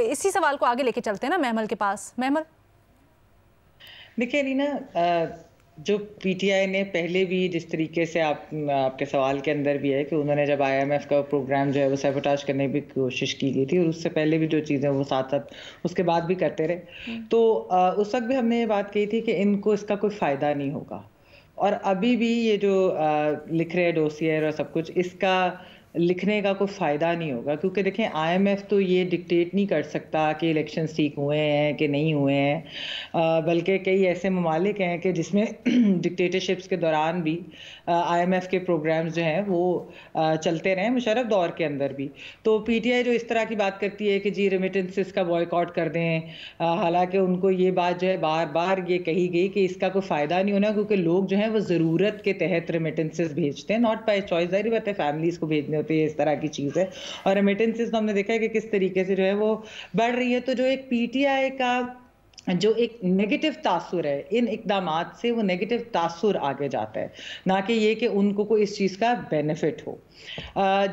इसी सवाल को आगे लेके चलते हैं ना महमल के पास। महमल, देखिए रीना, जो पीटीआई ने पहले भी जिस तरीके से आपके सवाल के अंदर भी है कि उन्होंने जब आईएमएफ का प्रोग्राम जो है वो सैबोटाज करने की कोशिश की गई थी, और उससे पहले भी जो चीज़ें वो साथ साथ उसके बाद भी करते रहे, तो उस वक्त भी हमने ये बात कही थी कि इनको इसका कोई फ़ायदा नहीं होगा। और अभी भी ये जो लिख रहे हैं डोसियर और सब कुछ, इसका लिखने का कोई फ़ायदा नहीं होगा, क्योंकि देखें आईएमएफ तो ये डिक्टेट नहीं कर सकता कि इलेक्शंस ठीक हुए हैं कि नहीं हुए हैं, बल्कि कई ऐसे ममालिक हैं कि जिसमें डिक्टेटरशिप्स के दौरान भी आईएमएफ के प्रोग्राम्स जो हैं वो चलते रहे, मुशर्रफ दौर के अंदर भी। तो पीटीआई जो इस तरह की बात करती है कि जी रेमिटेंसेस का बॉयकॉट कर दें, हालांकि उनको ये बात जो है बार बार ये कही गई कि इसका कोई फ़ायदा नहीं होना, क्योंकि लोग जो हैं वो ज़रूरत के तहत रेमिटेंसेस भेजते हैं, नॉट बाय चॉइस। जाहिर बात है फैमिलीज़ को भेजने होती है, इस तरह की चीज़ है। और रेमिटेंसेस तो हमने देखा है कि किस तरीके से जो है वो बढ़ रही है। तो जो एक पीटीआई का जो एक नेगेटिव तासुर है इन इक़दामात से, वो नेगेटिव तासुर आगे जाता है, ना कि ये कि उनको कोई इस चीज़ का बेनिफिट हो।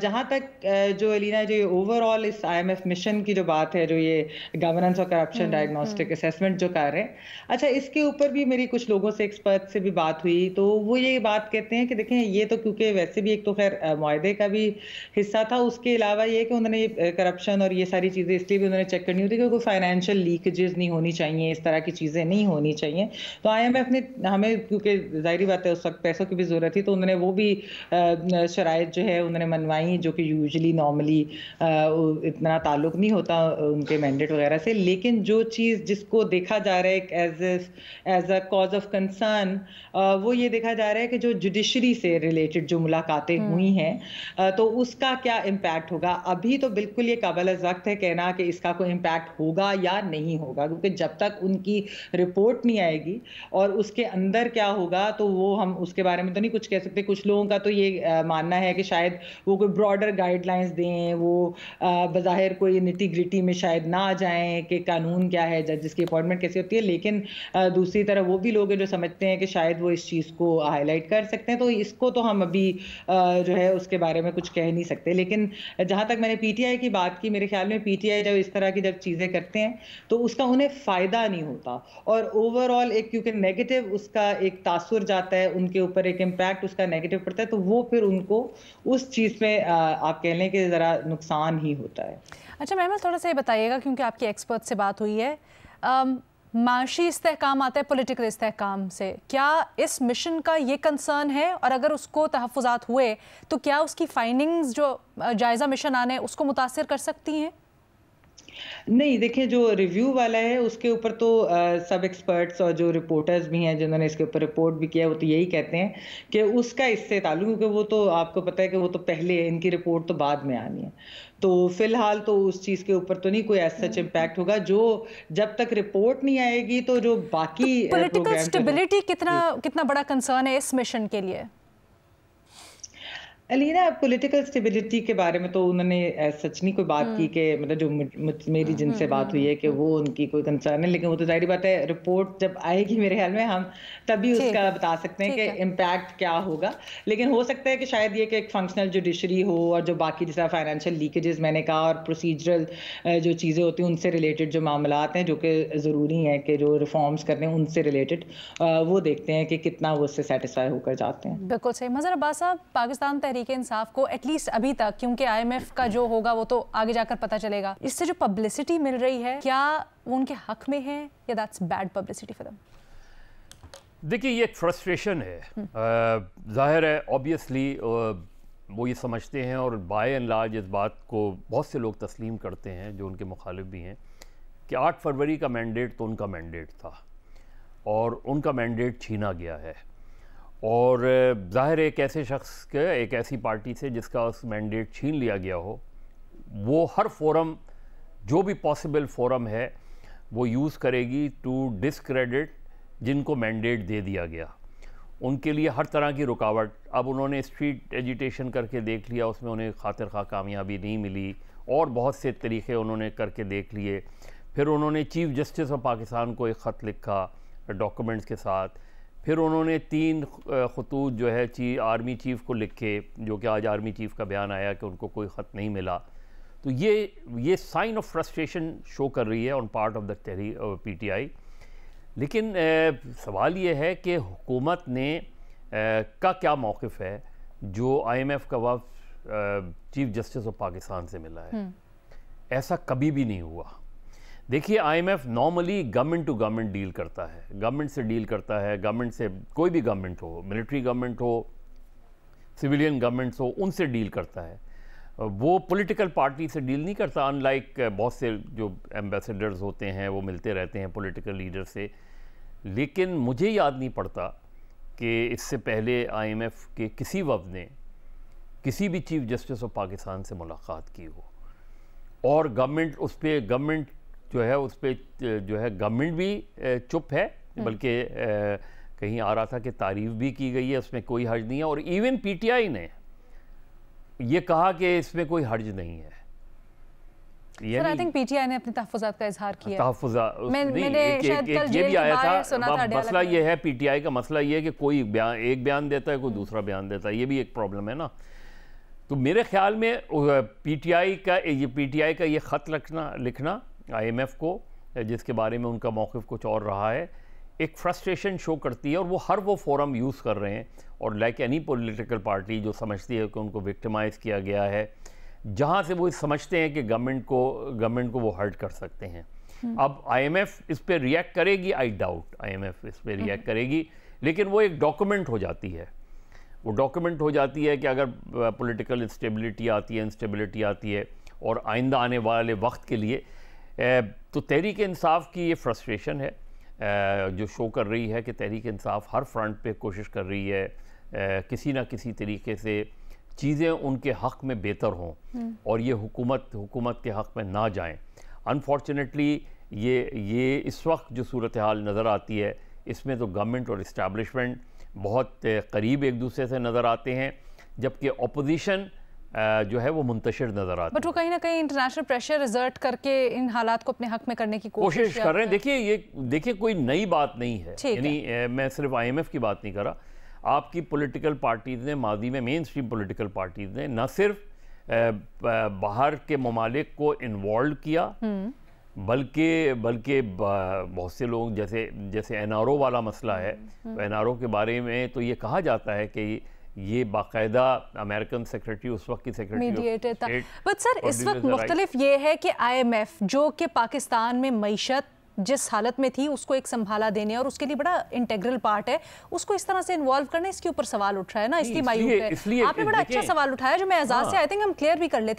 जहाँ तक जो एलिना जो ओवरऑल इस आईएमएफ मिशन की जो बात है, जो ये गवर्नेंस और करप्शन डायग्नोस्टिक असेसमेंट जो कर रहे हैं, अच्छा इसके ऊपर भी मेरी कुछ लोगों से, एक्सपर्ट से भी बात हुई, तो वो ये बात कहते हैं कि देखें ये तो क्योंकि वैसे भी एक तो खैर मुआहदे का भी हिस्सा था, उसके अलावा ये कि उन्होंने करप्शन और ये सारी चीज़ें इसलिए भी उन्होंने चेक करनी होती क्योंकि फाइनेंशियल लीकेजेस नहीं होनी चाहिए, इस तरह की चीज़ें नहीं होनी चाहिए। तो आईएमएफ ने हमें, क्योंकि ज़ाहिर बात है उस वक्त पैसों की भी ज़रूरत थी, तो उन्होंने वो भी शराइत जो है उन्होंने मनवाई, जो कि यूजुअली नॉर्मली इतना ताल्लुक नहीं होता उनके मैंडेट वगैरह से। लेकिन जो चीज़ जिसको देखा जा रहा है as a cause of concern, वो ये देखा जा रहा है कि जो जुडिशरी से रिलेटेड जो मुलाकातें हुई हैं, तो उसका क्या इम्पैक्ट होगा। अभी तो बिल्कुल ये काबिल वक्त है कहना कि इसका कोई इम्पैक्ट होगा या नहीं होगा, क्योंकि जब तक उनकी रिपोर्ट नहीं आएगी और उसके अंदर क्या होगा, तो वो हम उसके बारे में तो नहीं कुछ कह सकते। कुछ लोगों का तो ये मानना है कि शायद वो कोई ब्रॉडर गाइडलाइंस दें, वो बज़ाहिर कोई निटी ग्रिटी में शायद ना जाएं कि कानून क्या है, जजेस की अपॉइंटमेंट कैसी होती है। लेकिन दूसरी तरफ वो भी लोग हैं जो समझते हैं कि शायद वो इस चीज़ को हाईलाइट कर सकते हैं। तो इसको तो हम अभी जो है उसके बारे में कुछ कह नहीं सकते। लेकिन जहाँ तक मैंने पीटीआई की बात की, मेरे ख्याल में पीटीआई जब इस तरह की जब चीज़ें करते हैं तो उसका उन्हें फ़ायदा नहीं होता, और ओवरऑल एक क्योंकि नेगेटिव उसका एक तासुर जाता है उनके ऊपर, एक इम्पैक्ट उसका नेगेटिव पड़ता है, तो वो फिर उनको उस चीज़ में आप कह लें कि ज़रा नुकसान ही होता है। अच्छा महमल, थोड़ा सा ये बताइएगा, क्योंकि आपकी एक्सपर्ट से बात हुई है, माशी इस्तेहकाम आता है पॉलिटिकल इस्तेहकाम से, क्या इस मिशन का ये कंसर्न है, और अगर उसको तहफ़्फ़ुज़ात हुए तो क्या उसकी फाइंडिंग्स जो जायज़ा मिशन आने उसको मुतासिर कर सकती हैं? नहीं, देखिए जो रिव्यू वाला है उसके ऊपर तो सब एक्सपर्ट्स और जो रिपोर्टर्स भी हैं जिन्होंने इसके ऊपर रिपोर्ट भी किया है, वो तो यही कहते हैं कि उसका इससे ताल्लुक, क्योंकि वो तो आपको पता है कि वो तो पहले है, इनकी रिपोर्ट तो बाद में आनी है। तो फिलहाल तो उस चीज़ के ऊपर तो नहीं कोई एज सच इम्पैक्ट होगा, जो जब तक रिपोर्ट नहीं आएगी तो जो बाकी तो पॉलिटिकल स्टेबिलिटी प्रोग्राम कितना बड़ा कंसर्न है इस मिशन के लिए? अलीना, पॉलिटिकल स्टेबिलिटी के बारे में तो उन्होंने सच नहीं कोई बात की कि मतलब जो मेरी जिनसे बात हुई है कि वो उनकी कोई कंसर्न है। लेकिन वो तो जाहिर बात है रिपोर्ट जब आएगी मेरे ख्याल में हम तभी उसका बता सकते हैं कि इम्पैक्ट क्या होगा। लेकिन हो सकता है कि शायद ये कि एक फंक्शनल जुडिशरी हो, और जो बाकी जैसा फाइनेंशियल लीकेजेस मैंने कहा और प्रोसीजरल जो चीज़ें होती हैं उनसे रिलेटेड जो मामलात हैं जो कि ज़रूरी हैं कि जो रिफॉर्म्स करने हैं उनसे रिलेटेड, वो देखते हैं कि कितना वो उससे सेटिस्फाई होकर जाते हैं। बिल्कुल सही। मज़हर अब्बास साहब, पाकिस्तान तहरीक इंसाफ को एटलीस्ट अभी तक, क्योंकि आईएमएफ का जो होगा वो तो आगे जाकर पता चलेगा, इससे जो पब्लिसिटी मिल रही है क्या वो उनके हक में है या that's bad publicity for them? देखिए ये एक फ्रस्ट्रेशन है, जाहिर है ऑब्वियसली वो ये समझते हैं और बाय एंड लार्ज इस बात को बहुत से लोग तस्लीम करते हैं जो उनके मुखालिफ भी हैं कि 8 फरवरी का मैंडेट तो उनका मैंडेट था और उनका मैंडेट छीना गया है। और ज़ाहिर एक ऐसे शख्स के, एक ऐसी पार्टी से जिसका उस मैंडेट छीन लिया गया हो, वो हर फोरम, जो भी पॉसिबल फोरम है वो यूज़ करेगी टू डिसक्रेडिट जिनको मैंडेट दे दिया गया। उनके लिए हर तरह की रुकावट, अब उन्होंने स्ट्रीट एजिटेशन करके देख लिया, उसमें उन्हें खातिर खा कामयाबी नहीं मिली, और बहुत से तरीक़े उन्होंने करके देख लिए। फिर उन्होंने चीफ़ जस्टिस ऑफ पाकिस्तान को एक ख़त लिखा डॉक्यूमेंट्स के साथ, फिर उन्होंने 3 खतूत जो है आर्मी चीफ़ को लिखे, जो कि आज आर्मी चीफ़ का बयान आया कि उनको कोई ख़त नहीं मिला। तो तो ये साइन ऑफ फ्रस्ट्रेशन शो कर रही है on part of the PTI. लेकिन सवाल ये है कि हुकूमत ने का क्या मौक़िफ़ है जो आईएमएफ का वफ़द चीफ जस्टिस ऑफ पाकिस्तान से मिला है। ऐसा कभी भी नहीं हुआ। देखिए, IMF normally government to government deal करता है, गवर्नमेंट से डील करता है, गवर्नमेंट से कोई भी गवर्नमेंट हो, मिलिट्री गवर्नमेंट हो, सिविलियन गवर्नमेंट्स हो, उनसे डील करता है। वो पॉलिटिकल पार्टी से डील नहीं करता, अनलाइक बहुत से जो एम्बेसडर्स होते हैं वो मिलते रहते हैं पॉलिटिकल लीडर से। लेकिन मुझे याद नहीं पड़ता कि इससे पहले आईएमएफ के किसी वफ़द ने किसी भी चीफ जस्टिस ऑफ पाकिस्तान से मुलाकात की हो, और गवर्नमेंट उस पर गवर्नमेंट जो है उस पर जो है गवर्नमेंट भी चुप है, बल्कि कहीं आ रहा था कि तारीफ़ भी की गई है, उसमें कोई हर्ज नहीं है। और इवन पीटीआई ने ये कहा कि इसमें कोई हर्ज नहीं है। सर, आई थिंक पीटीआई ने अपने तहफ़्फ़ुज़ात का इजहार किया। मैंने शायद कल ये भी आया था। मसला ये है, पीटीआई का मसला ये है कि कोई एक बयान देता है, कोई दूसरा बयान देता है, ये भी एक प्रॉब्लम है ना। तो मेरे ख्याल में पीटीआई का ये ख़त लिखना आईएमएफ को, जिसके बारे में उनका मौक़िफ़ कुछ और रहा है, एक फ्रस्ट्रेशन शो करती है। और वो फोरम यूज़ कर रहे हैं, और लाइक एनी पॉलिटिकल पार्टी जो समझती है कि उनको विक्टिमाइज़ किया गया है, जहाँ से वो समझते हैं कि गवर्नमेंट को वो हर्ट कर सकते हैं। अब आईएमएफ इस पर रिएक्ट करेगी, आई डाउट आईएमएफ इस पर रिएक्ट करेगी, लेकिन वो एक डॉक्यूमेंट हो जाती है। वो डॉक्यूमेंट हो जाती है कि अगर पॉलिटिकल इंस्टेबिलिटी आती है और आइंदा आने वाले वक्त के लिए, तो तहरीक इंसाफ की ये फ्रस्ट्रेशन है जो शो कर रही है कि तहरीक इंसाफ हर फ्रंट पे कोशिश कर रही है किसी ना किसी तरीके से चीज़ें उनके हक़ में बेहतर हों और ये हुकूमत के हक़ में ना जाएं। अनफॉर्चुनेटली ये इस वक्त जो सूरत हाल नज़र आती है, इसमें तो गवर्नमेंट और इस्टेब्लिशमेंट बहुत करीब एक दूसरे से नज़र आते हैं, जबकि अपोजिशन जो है वो मुंतशिर नज़र आती है। बट वो कहीं ना कहीं इंटरनेशनल प्रेशर एक्सर्ट करके इन हालात को अपने हक में करने की कोशिश कर रहे हैं। देखिए कोई नई बात नहीं है, यानी मैं सिर्फ आईएमएफ की बात नहीं कर रहा। आपकी पॉलिटिकल पार्टीज़ ने माजी में, मेन स्ट्रीम पॉलिटिकल पार्टीज़ ने न सिर्फ बाहर के ममालिक को इन्वॉल्व किया, बल्कि बहुत से लोग जैसे एनआरओ वाला मसला है, तो एनआरओ के बारे में तो ये कहा जाता है कि ये बाकायदा अमेरिकन सेक्रेटरी, उस वक्त की सेक्रेटरी था। बट सर, इस वक्त मुख्तलिफ ये है कि आईएमएफ जो कि पाकिस्तान में मईशत जिस हालत में थी उसको एक संभाला देने और उसके लिए बड़ा इंटेग्रल पार्ट है, उसको इस तरह से इन्वॉल्व करने, इसके ऊपर सवाल उठ रहा है ना, इसलिए मायूब है। आपने बड़ा अच्छा सवाल उठाया जो मैं एजाज से आई थिंक हम क्लियर भी कर लेते